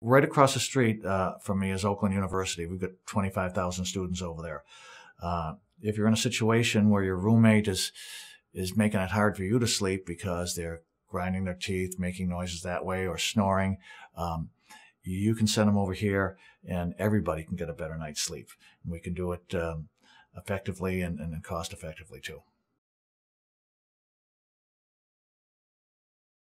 Right across the street from me is Oakland University. We've got 25,000 students over there. If you're in a situation where your roommate is making it hard for you to sleep because they're grinding their teeth, making noises that way, or snoring, you can send them over here, and everybody can get a better night's sleep. And we can do it effectively and cost effectively too.